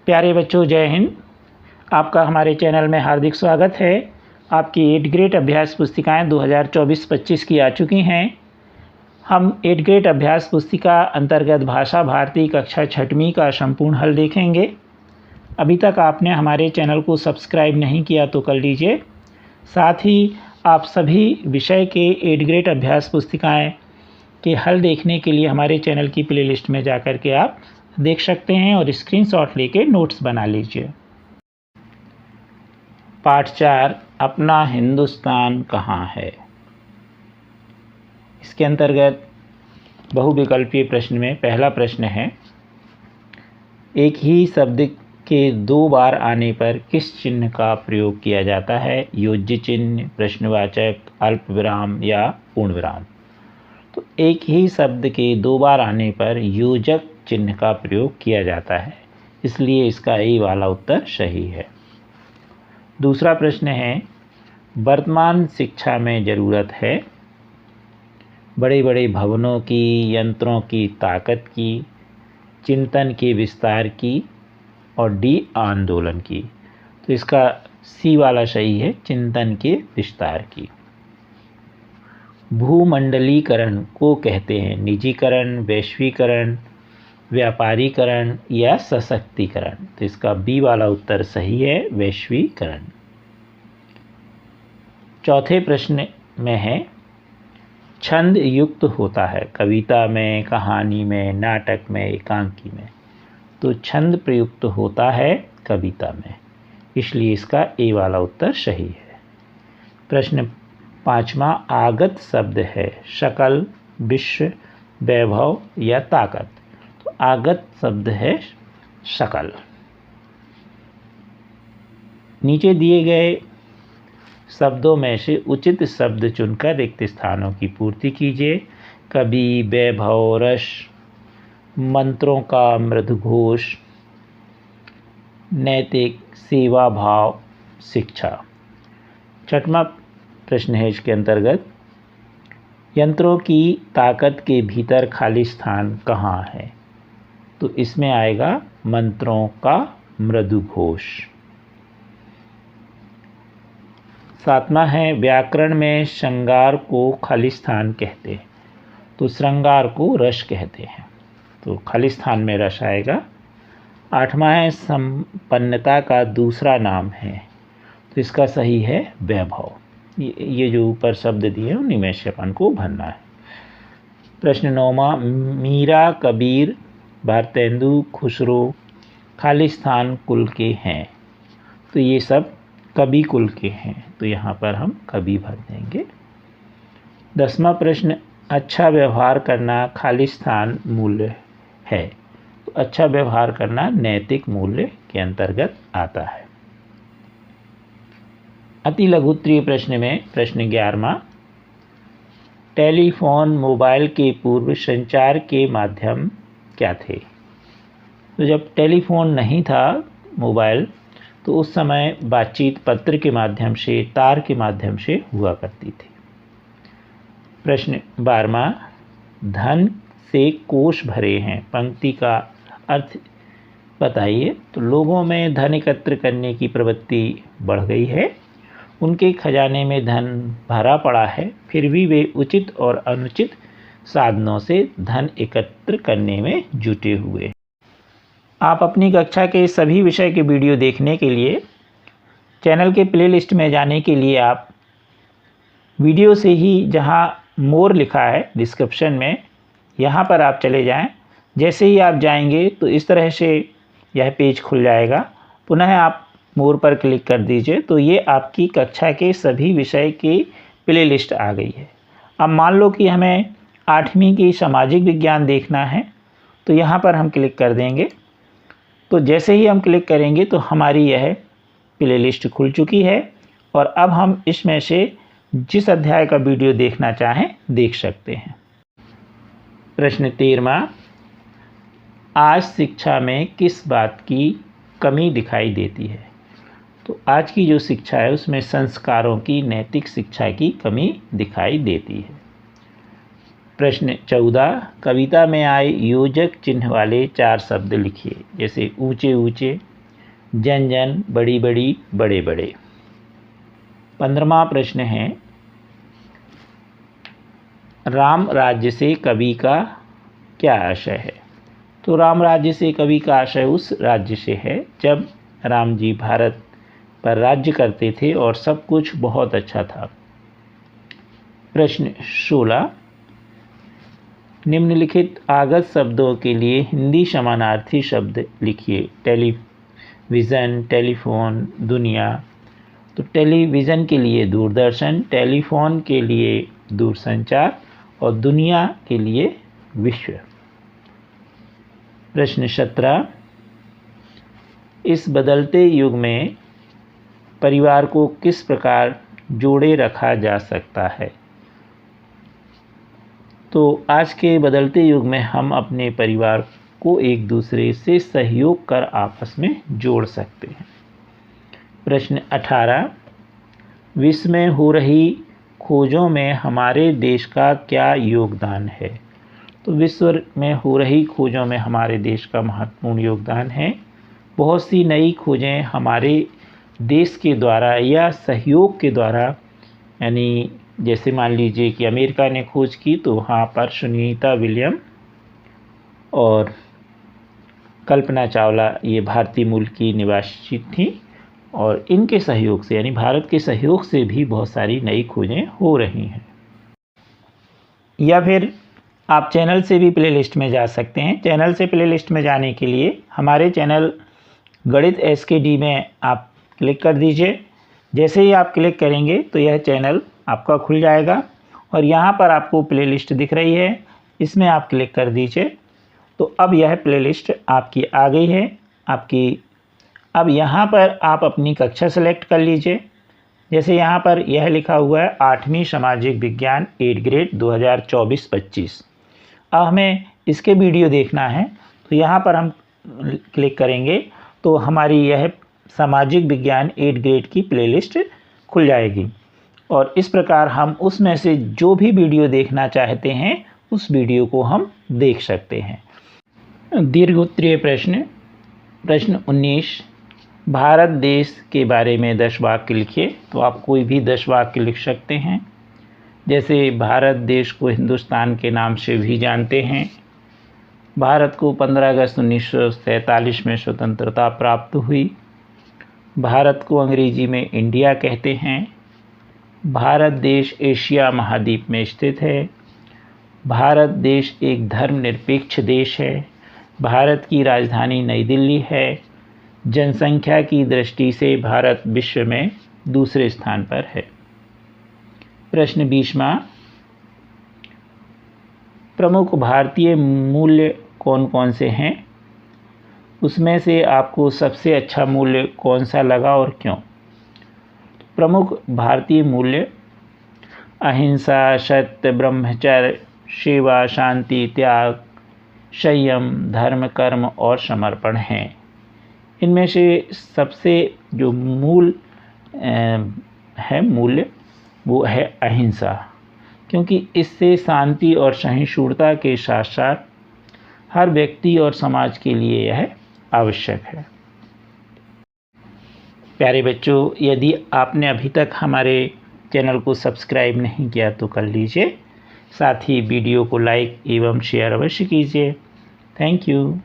प्यारे बच्चों, जय हिंद। आपका हमारे चैनल में हार्दिक स्वागत है। आपकी 8th ग्रेड अभ्यास पुस्तिकाएं 2024-25 की आ चुकी हैं। हम 8th ग्रेड अभ्यास पुस्तिका अंतर्गत भाषा भारती कक्षा 6वीं का संपूर्ण हल देखेंगे। अभी तक आपने हमारे चैनल को सब्सक्राइब नहीं किया तो कर लीजिए। साथ ही आप सभी विषय के 8th ग्रेड अभ्यास पुस्तिकाएं के हल देखने के लिए हमारे चैनल की प्लेलिस्ट में जाकर के आप देख सकते हैं और स्क्रीनशॉट लेके नोट्स बना लीजिए। पाठ 4, अपना हिंदुस्तान कहाँ है। इसके अंतर्गत बहुविकल्पीय प्रश्न में पहला प्रश्न है, एक ही शब्द के 2 बार आने पर किस चिन्ह का प्रयोग किया जाता है? योज्य चिन्ह, प्रश्नवाचक, अल्पविराम या पूर्णविराम। तो एक ही शब्द के 2 बार आने पर योजक चिन्ह का प्रयोग किया जाता है, इसलिए इसका ए वाला उत्तर सही है। दूसरा प्रश्न है, वर्तमान शिक्षा में ज़रूरत है बड़े बड़े भवनों की, यंत्रों की ताकत की, चिंतन के विस्तार की और डी आंदोलन की। तो इसका सी वाला सही है, चिंतन के विस्तार की। भूमंडलीकरण को कहते हैं निजीकरण, वैश्वीकरण, व्यापारीकरण या सशक्तिकरण। तो इसका बी वाला उत्तर सही है, वैश्वीकरण। चौथे प्रश्न में है, छंद युक्त होता है कविता में, कहानी में, नाटक में, एकांकी में। तो छंद प्रयुक्त होता है कविता में, इसलिए इसका ए वाला उत्तर सही है। प्रश्न 5वां, आगत शब्द है शकल, विश्व, वैभव या ताकत। तो आगत शब्द है शकल। नीचे दिए गए शब्दों में से उचित शब्द चुनकर रिक्त स्थानों की पूर्ति कीजिए। कवि, वैभव, रस, मंत्रों का मृदुघोष, नैतिक, सेवा भाव, शिक्षा। 6वां प्रश्न है इसके अंतर्गत, यंत्रों की ताकत के भीतर खाली स्थान कहाँ है? तो इसमें आएगा मंत्रों का मृदुघोष। 7वां है, व्याकरण में श्रृंगार को खाली स्थान कहते हैं। तो श्रृंगार को रस कहते हैं, तो खाली स्थान में रस आएगा। 8वां है, संपन्नता का दूसरा नाम है। तो इसका सही है वैभव। ये जो ऊपर शब्द दिए हैं उन्हीं में से अपन को भरना है। प्रश्न 9वां, मीरा, कबीर, भारतेंदु, खुसरो खाली स्थान कुल के हैं। तो ये सब कवि कुल के हैं, तो यहाँ पर हम कवि भर देंगे। 10वां प्रश्न, अच्छा व्यवहार करना खाली स्थान मूल्य है। तो अच्छा व्यवहार करना नैतिक मूल्य के अंतर्गत आता है। अति लघुत्तरीय प्रश्न में प्रश्न 11वां, टेलीफोन, मोबाइल के पूर्व संचार के माध्यम क्या थे? तो जब टेलीफोन नहीं था, मोबाइल, तो उस समय बातचीत पत्र के माध्यम से, तार के माध्यम से हुआ करती थी। प्रश्न 12वां, धन से कोष भरे हैं, पंक्ति का अर्थ बताइए। तो लोगों में धन एकत्र करने की प्रवृत्ति बढ़ गई है, उनके खजाने में धन भरा पड़ा है, फिर भी वे उचित और अनुचित साधनों से धन एकत्र करने में जुटे हुए। आप अपनी कक्षा के सभी विषय के वीडियो देखने के लिए चैनल के प्लेलिस्ट में जाने के लिए आप वीडियो से ही जहां मोर लिखा है डिस्क्रिप्शन में, यहां पर आप चले जाएं। जैसे ही आप जाएंगे तो इस तरह से यह पेज खुल जाएगा। पुनः आप मोर पर क्लिक कर दीजिए, तो ये आपकी कक्षा के सभी विषय की प्लेलिस्ट आ गई है। अब मान लो कि हमें 8वीं की सामाजिक विज्ञान देखना है, तो यहाँ पर हम क्लिक कर देंगे। तो जैसे ही हम क्लिक करेंगे तो हमारी यह प्लेलिस्ट खुल चुकी है और अब हम इसमें से जिस अध्याय का वीडियो देखना चाहें देख सकते हैं। प्रश्न 13वां, आज शिक्षा में किस बात की कमी दिखाई देती है? तो आज की जो शिक्षा है उसमें संस्कारों की, नैतिक शिक्षा की कमी दिखाई देती है। प्रश्न 14, कविता में आए योजक चिन्ह वाले 4 शब्द लिखिए। जैसे ऊंचे ऊंचे, जन जन बड़ी बड़ी बड़े बड़े। 15वां प्रश्न है, राम राज्य से कवि का क्या आशय है? तो राम राज्य से कवि का आशय उस राज्य से है जब राम जी भारत पर राज्य करते थे और सब कुछ बहुत अच्छा था। प्रश्न 16, निम्नलिखित आगत शब्दों के लिए हिंदी समानार्थी शब्द लिखिए। टेलीविज़न, टेलीफोन, दुनिया। तो टेलीविज़न के लिए दूरदर्शन, टेलीफोन के लिए दूरसंचार और दुनिया के लिए विश्व। प्रश्न 17, इस बदलते युग में परिवार को किस प्रकार जोड़े रखा जा सकता है? तो आज के बदलते युग में हम अपने परिवार को एक दूसरे से सहयोग कर आपस में जोड़ सकते हैं। प्रश्न 18, विश्व में हो रही खोजों में हमारे देश का क्या योगदान है? तो विश्व में हो रही खोजों में हमारे देश का महत्वपूर्ण योगदान है। बहुत सी नई खोजें हमारे देश के द्वारा या सहयोग के द्वारा, यानी जैसे मान लीजिए कि अमेरिका ने खोज की तो वहाँ पर सुनीता विलियम और कल्पना चावला ये भारतीय मूल की निवासी थी और इनके सहयोग से, यानी भारत के सहयोग से भी बहुत सारी नई खोजें हो रही हैं। या फिर आप चैनल से भी प्लेलिस्ट में जा सकते हैं। चैनल से प्लेलिस्ट में जाने के लिए हमारे चैनल गणित SKD में आप क्लिक कर दीजिए। जैसे ही आप क्लिक करेंगे तो यह चैनल आपका खुल जाएगा और यहाँ पर आपको प्लेलिस्ट दिख रही है, इसमें आप क्लिक कर दीजिए। तो अब यह प्लेलिस्ट आपकी आ गई है आपकी। अब यहाँ पर आप अपनी कक्षा सेलेक्ट कर लीजिए। जैसे यहाँ पर यह लिखा हुआ है 8वीं सामाजिक विज्ञान 8 ग्रेड 2024-25। अब हमें इसके वीडियो देखना है तो यहाँ पर हम क्लिक करेंगे तो हमारी यह सामाजिक विज्ञान 8 ग्रेड की प्लेलिस्ट खुल जाएगी और इस प्रकार हम उसमें से जो भी वीडियो देखना चाहते हैं उस वीडियो को हम देख सकते हैं। दीर्घ उत्तरीय प्रश्न। प्रश्न 19, भारत देश के बारे में 10 वाक्य लिखिए। तो आप कोई भी 10 वाक्य लिख सकते हैं। जैसे भारत देश को हिंदुस्तान के नाम से भी जानते हैं। भारत को 15 अगस्त 1947 में स्वतंत्रता प्राप्त हुई। भारत को अंग्रेजी में इंडिया कहते हैं। भारत देश एशिया महाद्वीप में स्थित है। भारत देश एक धर्मनिरपेक्ष देश है। भारत की राजधानी नई दिल्ली है। जनसंख्या की दृष्टि से भारत विश्व में दूसरे स्थान पर है। प्रश्न 20वां, प्रमुख भारतीय मूल्य कौन कौन से हैं? उसमें से आपको सबसे अच्छा मूल्य कौन सा लगा और क्यों? प्रमुख भारतीय मूल्य अहिंसा, सत्य, ब्रह्मचर्य, सेवा, शांति, त्याग, संयम, धर्म, कर्म और समर्पण हैं। इनमें से सबसे जो मूल्य वो है अहिंसा, क्योंकि इससे शांति और सहिष्णुता के साथ साथ हर व्यक्ति और समाज के लिए यह आवश्यक है। प्यारे बच्चों, यदि आपने अभी तक हमारे चैनल को सब्सक्राइब नहीं किया तो कर लीजिए। साथ ही वीडियो को लाइक एवं शेयर अवश्य कीजिए। Thank you.